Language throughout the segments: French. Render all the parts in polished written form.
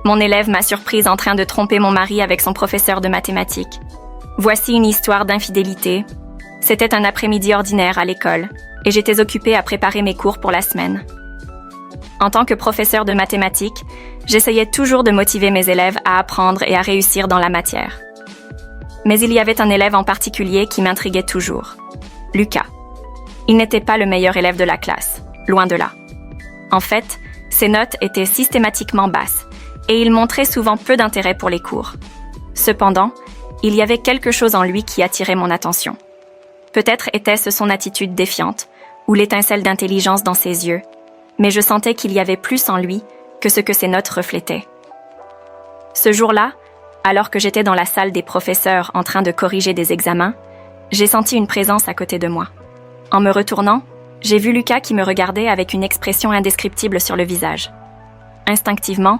Mon élève m'a surprise en train de tromper mon mari avec son professeur de mathématiques. Voici une histoire d'infidélité. C'était un après-midi ordinaire à l'école, et j'étais occupée à préparer mes cours pour la semaine. En tant que professeur de mathématiques, j'essayais toujours de motiver mes élèves à apprendre et à réussir dans la matière. Mais il y avait un élève en particulier qui m'intriguait toujours. Lucas. Il n'était pas le meilleur élève de la classe, loin de là. En fait, ses notes étaient systématiquement basses, et il montrait souvent peu d'intérêt pour les cours. Cependant, il y avait quelque chose en lui qui attirait mon attention. Peut-être était-ce son attitude défiante, ou l'étincelle d'intelligence dans ses yeux, mais je sentais qu'il y avait plus en lui que ce que ses notes reflétaient. Ce jour-là, alors que j'étais dans la salle des professeurs en train de corriger des examens, j'ai senti une présence à côté de moi. En me retournant, j'ai vu Lucas qui me regardait avec une expression indescriptible sur le visage. Instinctivement,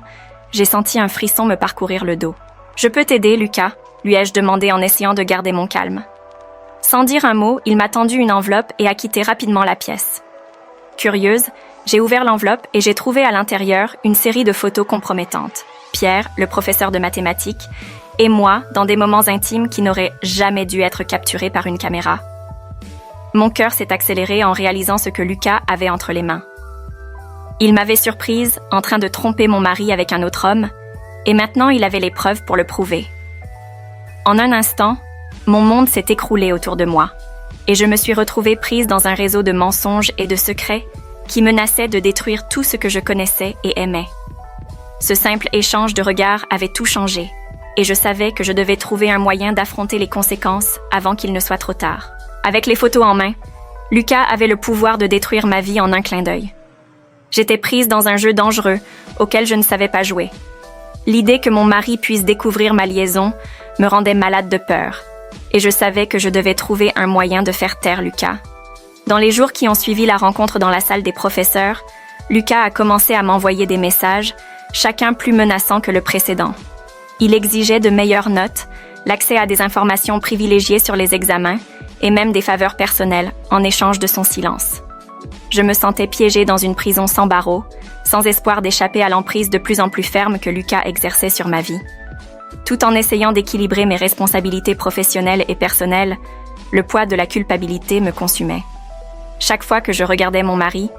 j'ai senti un frisson me parcourir le dos. « Je peux t'aider, Lucas ?» lui ai-je demandé en essayant de garder mon calme. Sans dire un mot, il m'a tendu une enveloppe et a quitté rapidement la pièce. Curieuse, j'ai ouvert l'enveloppe et j'ai trouvé à l'intérieur une série de photos compromettantes. Pierre, le professeur de mathématiques, et moi dans des moments intimes qui n'auraient jamais dû être capturés par une caméra. Mon cœur s'est accéléré en réalisant ce que Lucas avait entre les mains. Il m'avait surprise en train de tromper mon mari avec un autre homme, et maintenant il avait les preuves pour le prouver. En un instant, mon monde s'est écroulé autour de moi, et je me suis retrouvée prise dans un réseau de mensonges et de secrets qui menaçaient de détruire tout ce que je connaissais et aimais. Ce simple échange de regards avait tout changé, et je savais que je devais trouver un moyen d'affronter les conséquences avant qu'il ne soit trop tard. Avec les photos en main, Lucas avait le pouvoir de détruire ma vie en un clin d'œil. J'étais prise dans un jeu dangereux auquel je ne savais pas jouer. L'idée que mon mari puisse découvrir ma liaison me rendait malade de peur, et je savais que je devais trouver un moyen de faire taire Lucas. Dans les jours qui ont suivi la rencontre dans la salle des professeurs, Lucas a commencé à m'envoyer des messages, chacun plus menaçant que le précédent. Il exigeait de meilleures notes, l'accès à des informations privilégiées sur les examens et même des faveurs personnelles en échange de son silence. Je me sentais piégée dans une prison sans barreaux, sans espoir d'échapper à l'emprise de plus en plus ferme que Lucas exerçait sur ma vie. Tout en essayant d'équilibrer mes responsabilités professionnelles et personnelles, le poids de la culpabilité me consumait. Chaque fois que je regardais mon mari,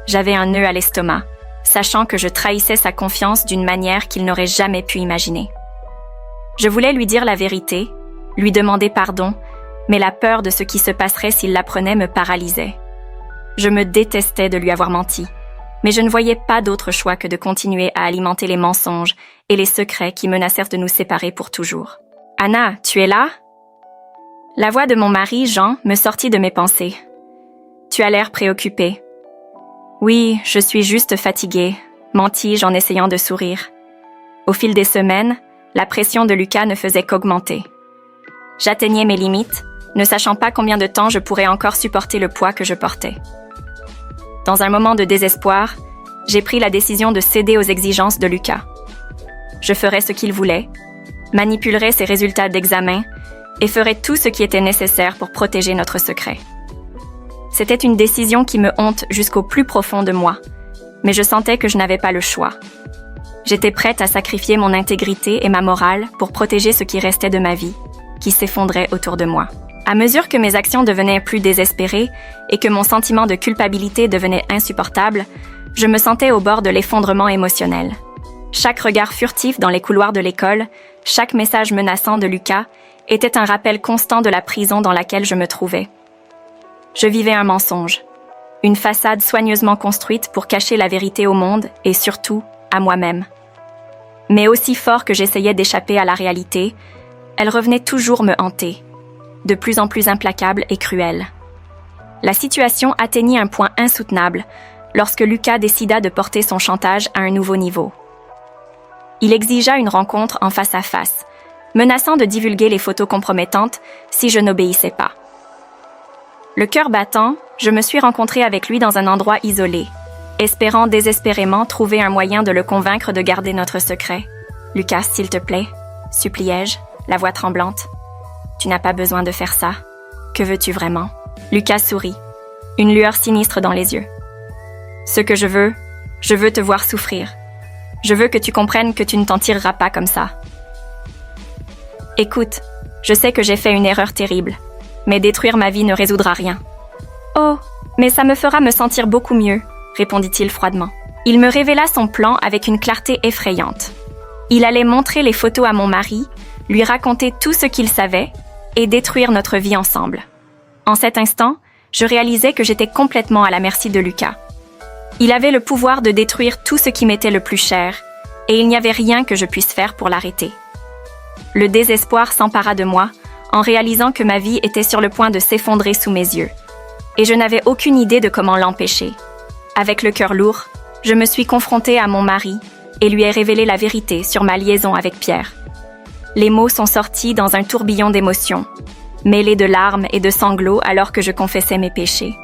j'avais un nœud à l'estomac, sachant que je trahissais sa confiance d'une manière qu'il n'aurait jamais pu imaginer. Je voulais lui dire la vérité, lui demander pardon, mais la peur de ce qui se passerait s'il l'apprenait me paralysait. Je me détestais de lui avoir menti, mais je ne voyais pas d'autre choix que de continuer à alimenter les mensonges et les secrets qui menacèrent de nous séparer pour toujours. « Anna, tu es là ?» La voix de mon mari, Jean, me sortit de mes pensées. « Tu as l'air préoccupée. »« Oui, je suis juste fatiguée, » mentis-je en essayant de sourire. Au fil des semaines, la pression de Lucas ne faisait qu'augmenter. J'atteignais mes limites, ne sachant pas combien de temps je pourrais encore supporter le poids que je portais. Dans un moment de désespoir, j'ai pris la décision de céder aux exigences de Lucas. Je ferais ce qu'il voulait, manipulerais ses résultats d'examen et ferais tout ce qui était nécessaire pour protéger notre secret. C'était une décision qui me honte jusqu'au plus profond de moi, mais je sentais que je n'avais pas le choix. J'étais prête à sacrifier mon intégrité et ma morale pour protéger ce qui restait de ma vie, qui s'effondrait autour de moi. À mesure que mes actions devenaient plus désespérées et que mon sentiment de culpabilité devenait insupportable, je me sentais au bord de l'effondrement émotionnel. Chaque regard furtif dans les couloirs de l'école, chaque message menaçant de Lucas était un rappel constant de la prison dans laquelle je me trouvais. Je vivais un mensonge, une façade soigneusement construite pour cacher la vérité au monde et surtout à moi-même. Mais aussi fort que j'essayais d'échapper à la réalité, elle revenait toujours me hanter, de plus en plus implacable et cruelle. La situation atteignit un point insoutenable lorsque Lucas décida de porter son chantage à un nouveau niveau. Il exigea une rencontre en face à face, menaçant de divulguer les photos compromettantes si je n'obéissais pas. Le cœur battant, je me suis rencontrée avec lui dans un endroit isolé, espérant désespérément trouver un moyen de le convaincre de garder notre secret. « Lucas, s'il te plaît, » suppliai-je, la voix tremblante. « Tu n'as pas besoin de faire ça. Que veux-tu vraiment ?» Lucas sourit, une lueur sinistre dans les yeux. « Ce que je veux te voir souffrir. Je veux que tu comprennes que tu ne t'en tireras pas comme ça. Écoute, je sais que j'ai fait une erreur terrible, mais détruire ma vie ne résoudra rien. Oh, mais ça me fera me sentir beaucoup mieux, répondit-il froidement. Il me révéla son plan avec une clarté effrayante. Il allait montrer les photos à mon mari, lui raconter tout ce qu'il savait et détruire notre vie ensemble. En cet instant, je réalisais que j'étais complètement à la merci de Lucas. Il avait le pouvoir de détruire tout ce qui m'était le plus cher, et il n'y avait rien que je puisse faire pour l'arrêter. Le désespoir s'empara de moi, en réalisant que ma vie était sur le point de s'effondrer sous mes yeux, et je n'avais aucune idée de comment l'empêcher. Avec le cœur lourd, je me suis confrontée à mon mari et lui ai révélé la vérité sur ma liaison avec Pierre. Les mots sont sortis dans un tourbillon d'émotions, mêlés de larmes et de sanglots alors que je confessais mes péchés.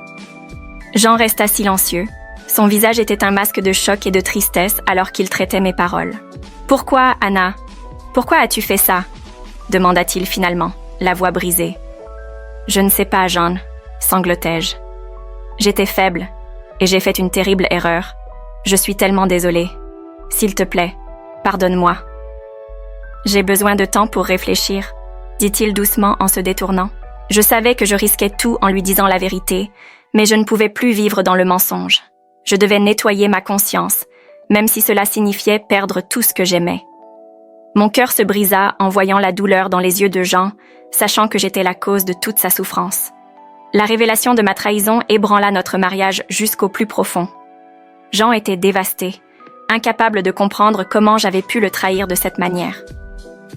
Jean resta silencieux. Son visage était un masque de choc et de tristesse alors qu'il traitait mes paroles. « Pourquoi, Anna? Pourquoi as-tu fait ça ?» demanda-t-il finalement, la voix brisée. « Je ne sais pas, Jeanne, » sanglotai-je. « J'étais faible et j'ai fait une terrible erreur. Je suis tellement désolée. S'il te plaît, pardonne-moi. » « J'ai besoin de temps pour réfléchir, » dit-il doucement en se détournant. Je savais que je risquais tout en lui disant la vérité, mais je ne pouvais plus vivre dans le mensonge. Je devais nettoyer ma conscience, même si cela signifiait perdre tout ce que j'aimais. Mon cœur se brisa en voyant la douleur dans les yeux de Jean, sachant que j'étais la cause de toute sa souffrance. La révélation de ma trahison ébranla notre mariage jusqu'au plus profond. Jean était dévasté, incapable de comprendre comment j'avais pu le trahir de cette manière.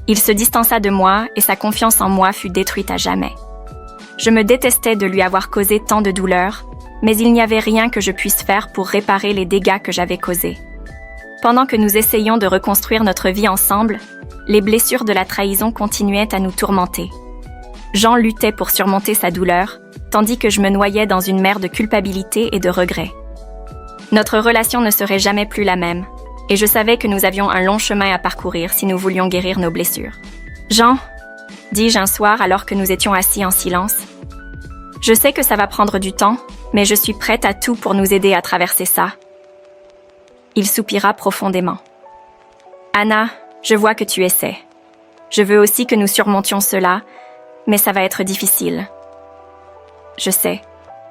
Il se distança de moi et sa confiance en moi fut détruite à jamais. Je me détestais de lui avoir causé tant de douleur, mais il n'y avait rien que je puisse faire pour réparer les dégâts que j'avais causés. Pendant que nous essayions de reconstruire notre vie ensemble, les blessures de la trahison continuaient à nous tourmenter. Jean luttait pour surmonter sa douleur, tandis que je me noyais dans une mer de culpabilité et de regret. Notre relation ne serait jamais plus la même, et je savais que nous avions un long chemin à parcourir si nous voulions guérir nos blessures. « Jean, » dis-je un soir alors que nous étions assis en silence, « je sais que ça va prendre du temps, mais je suis prête à tout pour nous aider à traverser ça. » Il soupira profondément. « Anna, je vois que tu essaies. Je veux aussi que nous surmontions cela, mais ça va être difficile. »« Je sais, »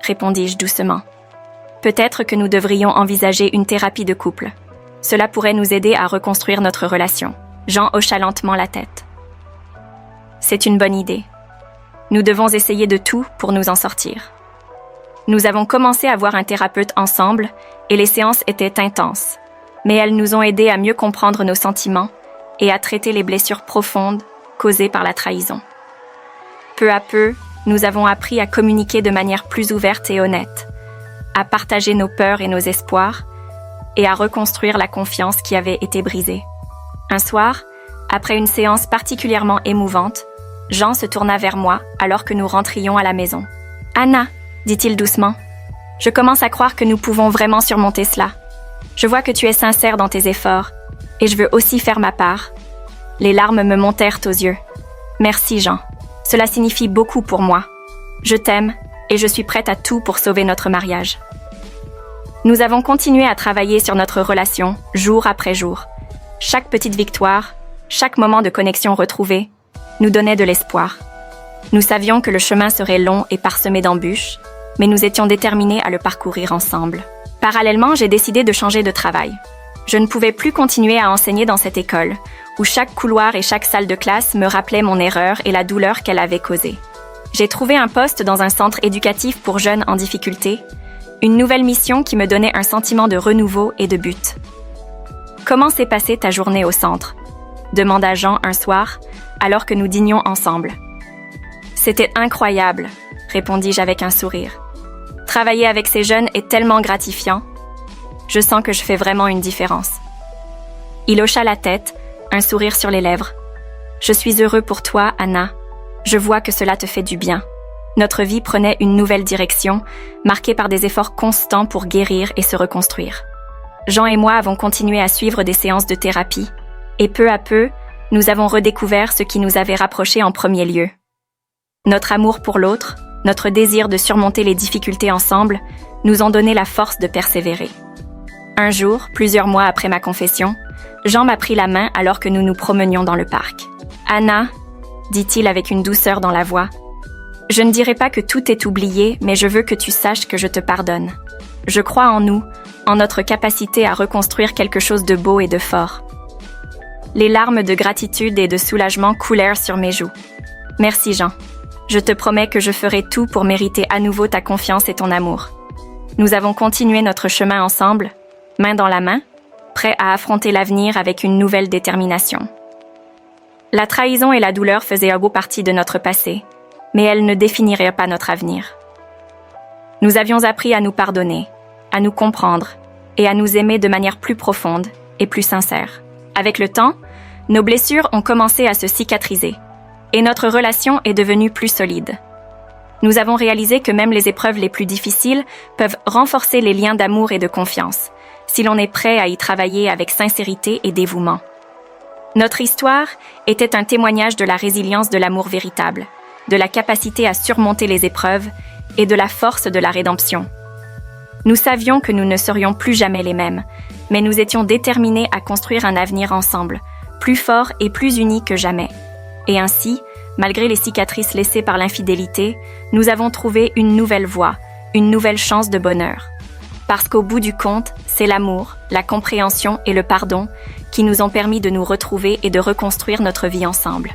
répondis-je doucement. « Peut-être que nous devrions envisager une thérapie de couple. Cela pourrait nous aider à reconstruire notre relation. » Jean hocha lentement la tête. « C'est une bonne idée. Nous devons essayer de tout pour nous en sortir. » Nous avons commencé à voir un thérapeute ensemble et les séances étaient intenses, mais elles nous ont aidés à mieux comprendre nos sentiments et à traiter les blessures profondes causées par la trahison. Peu à peu, nous avons appris à communiquer de manière plus ouverte et honnête, à partager nos peurs et nos espoirs, et à reconstruire la confiance qui avait été brisée. Un soir, après une séance particulièrement émouvante, Jean se tourna vers moi alors que nous rentrions à la maison. « Anna, » dit-il doucement, « je commence à croire que nous pouvons vraiment surmonter cela. Je vois que tu es sincère dans tes efforts, et je veux aussi faire ma part. » Les larmes me montèrent aux yeux. « Merci, Jean. Cela signifie beaucoup pour moi. Je t'aime, et je suis prête à tout pour sauver notre mariage. » Nous avons continué à travailler sur notre relation, jour après jour. Chaque petite victoire, chaque moment de connexion retrouvé, nous donnait de l'espoir. Nous savions que le chemin serait long et parsemé d'embûches, mais nous étions déterminés à le parcourir ensemble. Parallèlement, j'ai décidé de changer de travail. Je ne pouvais plus continuer à enseigner dans cette école, où chaque couloir et chaque salle de classe me rappelaient mon erreur et la douleur qu'elle avait causée. J'ai trouvé un poste dans un centre éducatif pour jeunes en difficulté, une nouvelle mission qui me donnait un sentiment de renouveau et de but. « Comment s'est passée ta journée au centre ?» demanda Jean un soir, alors que nous dînions ensemble. « C'était incroyable », répondis-je avec un sourire. « Travailler avec ces jeunes est tellement gratifiant. Je sens que je fais vraiment une différence. » Il hocha la tête, un sourire sur les lèvres. « Je suis heureux pour toi, Anna. Je vois que cela te fait du bien. » Notre vie prenait une nouvelle direction, marquée par des efforts constants pour guérir et se reconstruire. Jean et moi avons continué à suivre des séances de thérapie, et peu à peu, nous avons redécouvert ce qui nous avait rapprochés en premier lieu. Notre amour pour l'autre, notre désir de surmonter les difficultés ensemble, nous ont donné la force de persévérer. Un jour, plusieurs mois après ma confession, Jean m'a pris la main alors que nous nous promenions dans le parc. « Anna, dit-il avec une douceur dans la voix, je ne dirai pas que tout est oublié, mais je veux que tu saches que je te pardonne. Je crois en nous, en notre capacité à reconstruire quelque chose de beau et de fort. » Les larmes de gratitude et de soulagement coulèrent sur mes joues. « Merci Jean. Je te promets que je ferai tout pour mériter à nouveau ta confiance et ton amour. » Nous avons continué notre chemin ensemble, main dans la main, prêts à affronter l'avenir avec une nouvelle détermination. La trahison et la douleur faisaient un beau partie de notre passé, mais elles ne définiraient pas notre avenir. Nous avions appris à nous pardonner, à nous comprendre et à nous aimer de manière plus profonde et plus sincère. Avec le temps, nos blessures ont commencé à se cicatriser et notre relation est devenue plus solide. Nous avons réalisé que même les épreuves les plus difficiles peuvent renforcer les liens d'amour et de confiance, si l'on est prêt à y travailler avec sincérité et dévouement. Notre histoire était un témoignage de la résilience de l'amour véritable, de la capacité à surmonter les épreuves et de la force de la rédemption. Nous savions que nous ne serions plus jamais les mêmes, mais nous étions déterminés à construire un avenir ensemble, plus fort et plus unis que jamais. Et ainsi, malgré les cicatrices laissées par l'infidélité, nous avons trouvé une nouvelle voie, une nouvelle chance de bonheur. Parce qu'au bout du compte, c'est l'amour, la compréhension et le pardon qui nous ont permis de nous retrouver et de reconstruire notre vie ensemble.